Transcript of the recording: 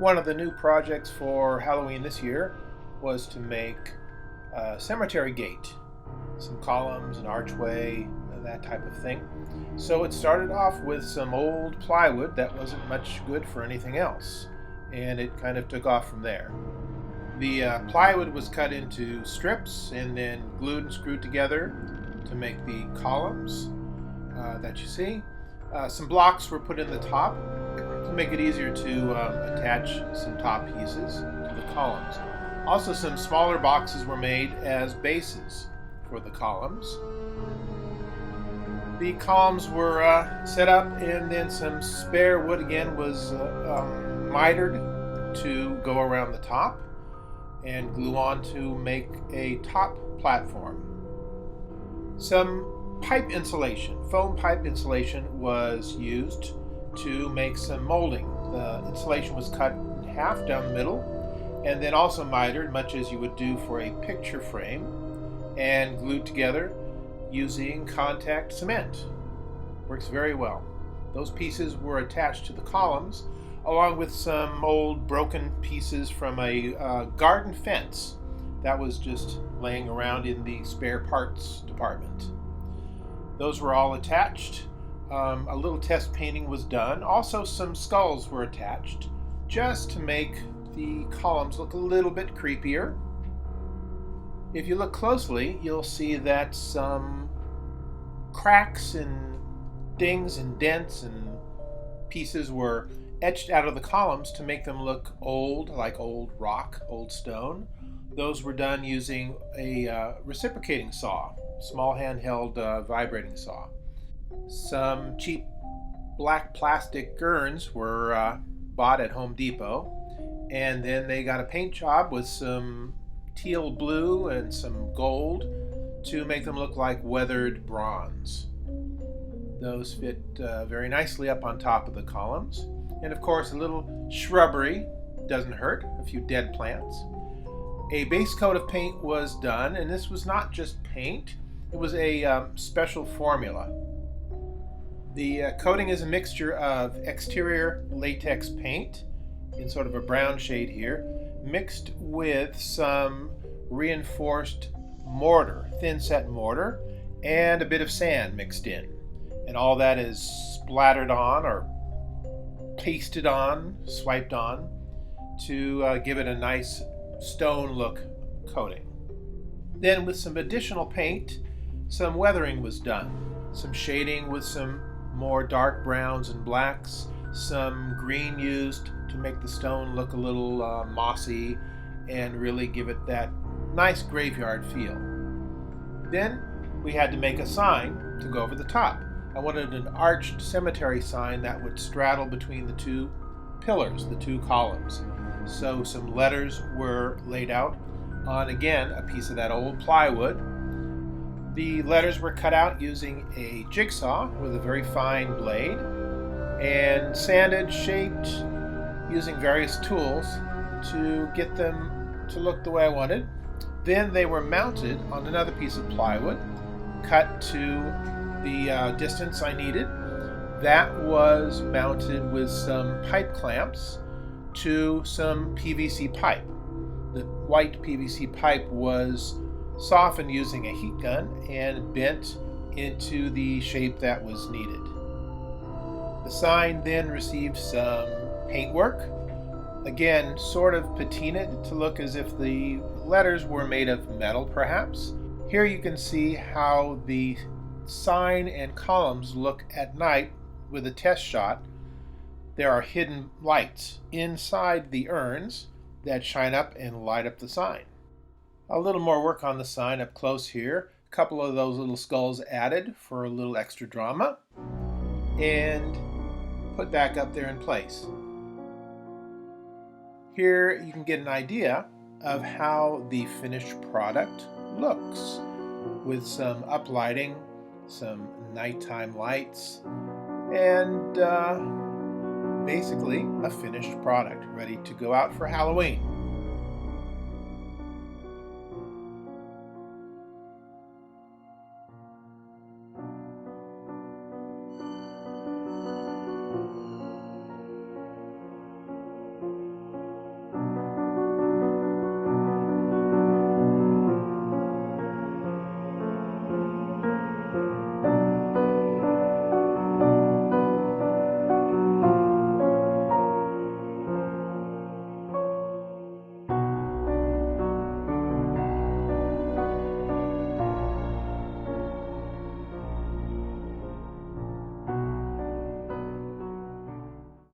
One of the new projects for Halloween this year was to make a cemetery gate, some columns, an archway, that type of thing. So it started off with some old plywood that wasn't much good for anything else, and it kind of took off from there. The plywood was cut into strips and then glued and screwed together to make the columns that you see. Some blocks were put in the top to make it easier to attach some top pieces to the columns. Also, some smaller boxes were made as bases for the columns. The columns were set up, and then some spare wood again was mitered to go around the top and glue on to make a top platform. Some pipe insulation, foam pipe insulation, was used to make some molding. The insulation was cut in half down the middle and then also mitered, much as you would do for a picture frame, and glued together using contact cement. Works very well. Those pieces were attached to the columns along with some old broken pieces from a garden fence that was just laying around in the spare parts department. Those were all attached. A little test painting was done. Also, some skulls were attached just to make the columns look a little bit creepier. If you look closely, you'll see that some cracks and dings and dents and pieces were etched out of the columns to make them look old, like old rock, old stone. Those were done using a reciprocating saw, small handheld vibrating saw. Some cheap black plastic gurns were bought at Home Depot, and then they got a paint job with some teal blue and some gold to make them look like weathered bronze. Those fit very nicely up on top of the columns. And of course, a little shrubbery doesn't hurt, a few dead plants. A base coat of paint was done, and this was not just paint, it was a special formula. The coating is a mixture of exterior latex paint in sort of a brown shade here, mixed with some reinforced mortar, thin set mortar, and a bit of sand mixed in. And all that is splattered on or pasted on, swiped on, to give it a nice stone look coating. Then with some additional paint, some weathering was done. Some shading with some more dark browns and blacks, some green used to make the stone look a little mossy and really give it that nice graveyard feel. Then we had to make a sign to go over the top. I wanted an arched cemetery sign that would straddle between the two pillars, the two columns. So some letters were laid out on, again, a piece of that old plywood. The letters were cut out using a jigsaw with a very fine blade and sanded, shaped, using various tools to get them to look the way I wanted. Then they were mounted on another piece of plywood, cut to the distance I needed. That was mounted with some pipe clamps to some PVC pipe. The white PVC pipe was softened using a heat gun and bent into the shape that was needed. The sign then received some paintwork, again sort of patinaed to look as if the letters were made of metal perhaps. Here you can see how the sign and columns look at night with a test shot. There are hidden lights inside the urns that shine up and light up the sign. A little more work on the sign up close here. A couple of those little skulls added for a little extra drama, and put back up there in place. Here you can get an idea of how the finished product looks, with some uplighting, some nighttime lights, and basically a finished product ready to go out for Halloween.